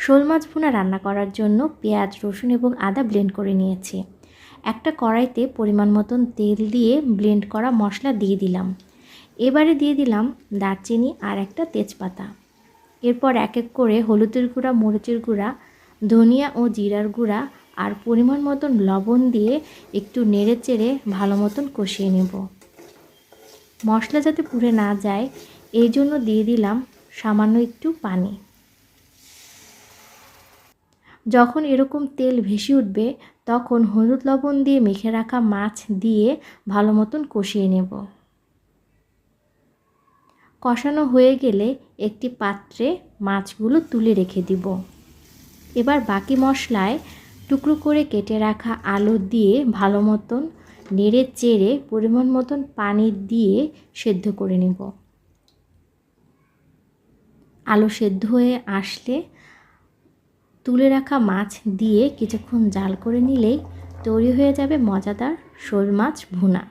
শোল মাছ ভুনা রান্না করার জন্য পেঁয়াজ, রসুন এবং আদা ব্লেন্ড করে নিয়েছি। একটা কড়াইতে পরিমাণ মতন তেল দিয়ে ব্লেন্ড করা মশলা দিয়ে দিলাম। এবারে দিয়ে দিলাম দারচিনি আর একটা তেজপাতা। এরপর এক এক করে হলুদের গুঁড়া, মরিচের গুঁড়া, ধনিয়া ও জিরার গুঁড়া আর পরিমাণ মতন লবণ দিয়ে একটু নেড়ে চেড়ে ভালো মতন কষিয়ে নেব। মশলা যাতে পুড়ে না যায় এই জন্য দিয়ে দিলাম সামান্য একটু পানি। যখন এরকম তেল ভেসে উঠবে তখন হলুদ লবণ দিয়ে মেখে রাখা মাছ দিয়ে ভালো মতন কষিয়ে নেব। কষানো হয়ে গেলে একটি পাত্রে মাছগুলো তুলে রেখে দিব। এবার বাকি মশলায় টুকরো করে কেটে রাখা আলু দিয়ে ভালো মতন নেড়ে চেড়ে পরিমাণ মতন পানি দিয়ে সেদ্ধ করে নেব। আলু সেদ্ধ হয়ে আসলে তুলে রাখা মাছ দিয়ে কিছুক্ষণ জাল করে নিলেই তৈরি হয়ে যাবে মজাদার শোল মাছ ভুনা।